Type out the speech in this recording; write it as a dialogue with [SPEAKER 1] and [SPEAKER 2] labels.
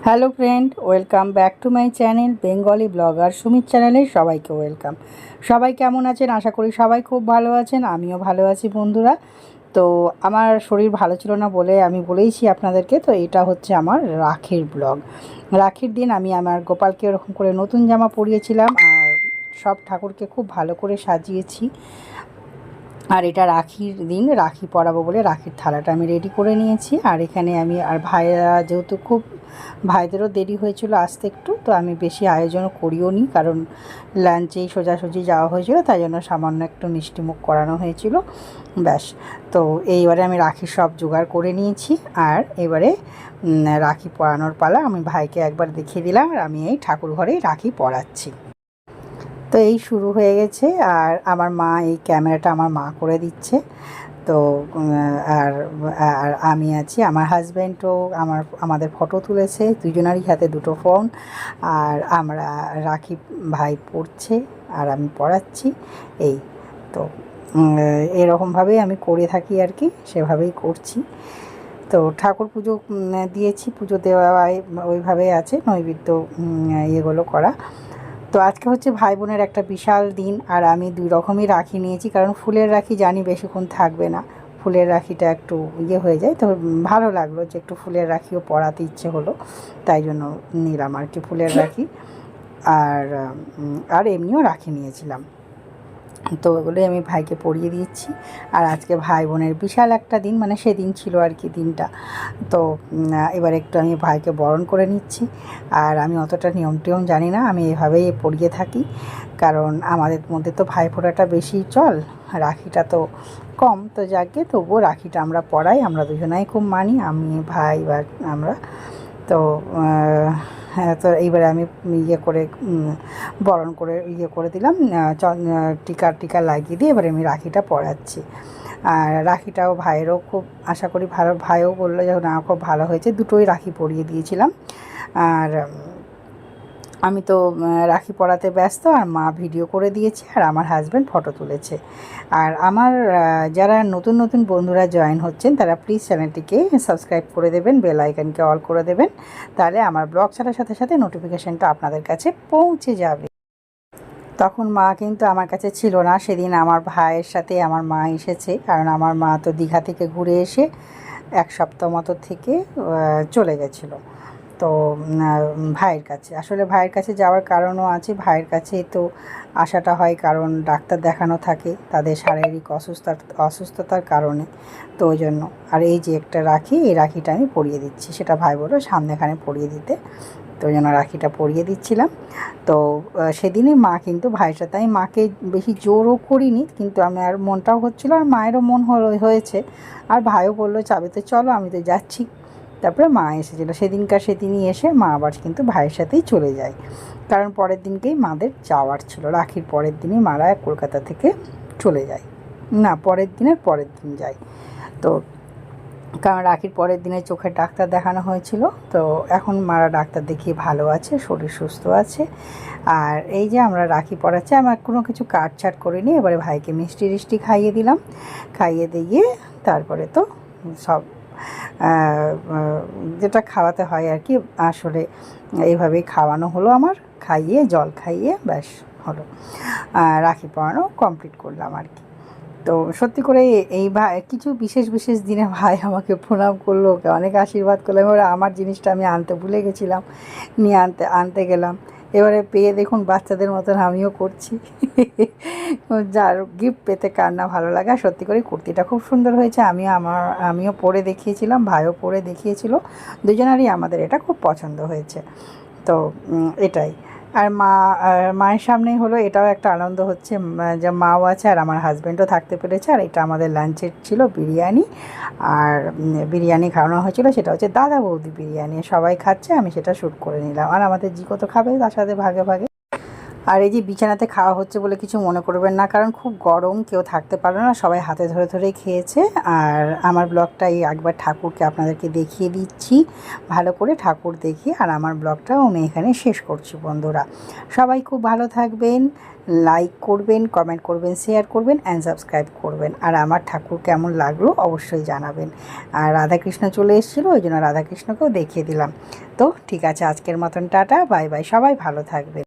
[SPEAKER 1] Hello friend, welcome back to my channel Bengali blogger Sumit চ্যানেলে সবাইকে welcome. সবাই কেমন আছেন? আশা করি সবাই খুব ভালো আছেন। আমিও ভালো আছি বন্ধুরা। তো আমার শরীর ভালো ছিল না বলে আমি বলেইছি আপনাদেরকে, তো এটা হচ্ছে আমার রাখির ব্লগ। রাখির দিন আমি আমার গোপালকে এরকম করে নতুন জামা পরিয়েছিলাম আর সব ঠাকুরকে খুব ভালো করে সাজিয়েছি। আর এটা রাখির দিন, রাখি পরাবো বলে রাখির থালাটা আমি রেডি করে নিয়েছি। আর এখানে আমি আর ভাইরা যেহেতু খুব ভাইদেরও দেরি হয়েছিল আসতে একটু, তো আমি বেশি আয়োজনও করিও নি, কারণ লাঞ্চেই সোজাসুজি যাওয়া হয়েছিল, তাই জন্য সামান্য একটু মিষ্টিমুখ করানো হয়েছিল, ব্যাস। তো এইবারে আমি রাখির সব জোগাড় করে নিয়েছি। আর এবারে রাখি পরানোর পালা। আমি ভাইকে একবার দেখিয়ে দিলাম আর আমি এই ঠাকুর ঘরেই রাখি পরাচ্ছি। তো এই শুরু হয়ে গেছে। আর আমার মা এই ক্যামেরাটা আমার মা করে দিচ্ছে। তো আর আর আমি আছি, আমার হাজব্যান্ডও আমাদের ফটো তুলেছে, দুজনারই হাতে দুটো ফোন। আর আমরা রাখি ভাই পড়ছে আর আমি পড়াচ্ছি। এই তো এরকমভাবেই আমি করে থাকি আর কি, সেভাবেই করছি। তো ঠাকুর পুজো দিয়েছি, পুজো দেওয়া ওইভাবেই আছে, নৈবেদ্য এগুলো করা। তো আজকে হচ্ছে ভাই বোনের একটা বিশাল দিন। আর আমি দুই রকমই রাখি নিয়েছি, কারণ ফুলের রাখি জানি বেশিক্ষণ থাকবে না, ফুলের রাখিটা একটু হয়ে যায়। তো ভালো লাগলো যে একটু ফুলের রাখিও পরাতে ইচ্ছে হলো, তাই জন্য নিলাম আর কি ফুলের রাখি। আর আর এমনিও রাখি নিয়েছিলাম। তো ওগুলোই আমি ভাইকে পরিয়ে দিচ্ছি। আর আজকে ভাই বোনের বিশাল একটা দিন, মানে সেদিন ছিল আর কি দিনটা। তো এবার একটু আমি ভাইকে বরণ করে নিচ্ছি। আর আমি অতটা নিয়ম টিয়ম জানি না, আমি এভাবেই পরিয়ে থাকি, কারণ আমাদের মধ্যে তো ভাইফোঁটাটা বেশি চল, রাখিটা তো কম। তো যাকে তবুও রাখিটা আমরা পরাই, আমরা দুজনাই খুব মানি, আমি ভাই বা আমরা। তো হ্যাঁ, তো এইবারে আমি করে বরণ করে করে দিলাম, টিকা লাগিয়ে দিয়ে এবারে আমি রাখিটা পরাচ্ছি। আর রাখিটাও ভাইয়েরও খুব আশা করি ভালো, ভাইও বললো যে না খুব ভালো হয়েছে, দুটোই রাখি পরিয়ে দিয়েছিলাম। আর আমি তো রাখি পরাতে ব্যস্ত, আর মা ভিডিও করে দিয়েছে আর আমার হাজব্যান্ড ফটো তুলেছে। আর আমার যারা নতুন নতুন বন্ধুরা জয়েন হচ্ছেন তারা প্লিজ চ্যানেলটিকে সাবস্ক্রাইব করে দেবেন, বেল আইকনকে অল করে দেবেন, তাহলে আমার ব্লগ ছাড়ার সাথে সাথে নোটিফিকেশানটা আপনাদের কাছে পৌঁছে যাবে। তখন মা কিন্তু আমার কাছে ছিল না, সেদিন আমার ভাইয়ের সাথে আমার মা এসেছে, কারণ আমার মা তো দীঘা থেকে ঘুরে এসে এক সপ্তাহ মতো থেকে চলে গেছিলো। তো ভাইয়ের কাছে, আসলে ভাইয়ের কাছে যাওয়ার কারণও আছে, ভাইয়ের কাছে তো আসাটা হয় কারণ ডাক্তার দেখানো থাকে তাদের শারীরিক অসুস্থতার কারণে, তো ওই জন্য। আর এই যে একটা রাখি, এই রাখিটা আমি পরিয়ে দিচ্ছি, সেটা ভাই বললো সামনেখানে পরিয়ে দিতে, তো ওই জন্য রাখিটা পরিয়ে দিচ্ছিলাম। তো সেদিনই মা কিন্তু ভাইয়ের সাথে, আমি মাকে বেশি জোরও করিনি, কিন্তু আমি আর মনটাও হচ্ছিলো আর মায়েরও মন হয়েছে। আর ভাইও বললো যাবে তো চলো, আমি তো যাচ্ছি। তারপরে মা এসেছিলো সেদিনই এসে মা আবার কিন্তু ভাইয়ের সাথেই চলে যায়, কারণ পরের দিনকেই মাদের যাওয়ার ছিল, রাখির পরের দিনই মারা কলকাতা থেকে চলে যায়, না পরের দিন যায়। তো কারণ রাখির পরের দিনে চোখের ডাক্তার দেখানো হয়েছিল, তো এখন মারা ডাক্তার দেখিয়ে ভালো আছে, শরীর সুস্থ আছে। আর এই যে আমরা রাখি পরাচ্ছি, আমার কোনো কিছু কাটছাট করিনি, এবারে ভাইকে মিষ্টি খাইয়ে দিলাম, খাইয়ে দিয়ে তারপরে তো সব যেটা খাওয়াতে হয় আর কি, আসলে এইভাবেই খাওয়ানো হলো আমার, খাইয়ে জল খাইয়ে ব্যাস হলো, রাখি পরানো কমপ্লিট করলাম আর কি। তো সত্যি করে এই ভাই কিছু বিশেষ দিনে ভাই আমাকে প্রণাম করলো, অনেক আশীর্বাদ করলো। এবারে আমার জিনিসটা আমি আনতে ভুলে গেছিলাম, নিয়ে আনতে গেলাম, এবারে পেয়ে দেখুন বাচ্চাদের মতন আমিও করছি। যার গিফট পেতে কার না ভালো লাগে। সত্যি করে কুর্তিটা খুব সুন্দর হয়েছে, আমিও পরে দেখিয়েছিলাম, ভাইও পরে দেখিয়েছিল, দুজনারই আমাদের এটা খুব পছন্দ হয়েছে। তো এটাই। আর মায়ের সামনেই হলো, এটাও একটা আনন্দ হচ্ছে যে মাও আছে আর আমার হাজব্যান্ডও থাকতে পেরেছে। আর এটা আমাদের লাঞ্চের ছিল বিরিয়ানি, আর বিরিয়ানি খাওয়ানো হয়েছিল, সেটা হচ্ছে দাদা বৌদি বিরিয়ানি, সবাই খাচ্ছে, আমি সেটা শ্যুট করে নিলাম। আর আমাদের জিকো তো খাবে তার সাথে ভাগে ভাগে। আর এই যে বিছানাতে খাওয়া হচ্ছে বলে কিছু মনে করবেন না, কারণ খুব গরম, কেউ থাকতে পারলো না, সবাই হাতে ধরে ধরেই খেয়েছে। আর আমার ব্লগটা এই একবার ঠাকুরকে আপনাদেরকে দেখিয়ে দিচ্ছি ভালো করে, ঠাকুর দেখি আর আমার ব্লগটাও আমি এখানে শেষ করছি বন্ধুরা। সবাই খুব ভালো থাকবেন, লাইক করবেন, কমেন্ট করবেন, শেয়ার করবেন অ্যান্ড সাবস্ক্রাইব করবেন। আর আমার ঠাকুর কেমন লাগলো অবশ্যই জানাবেন। আর রাধাকৃষ্ণ চলে এসেছিলো, ওই জন্য রাধাকৃষ্ণকেও দেখিয়ে দিলাম। তো ঠিক আছে, আজকের মতন টাটা, বাই বাই, সবাই ভালো থাকবেন।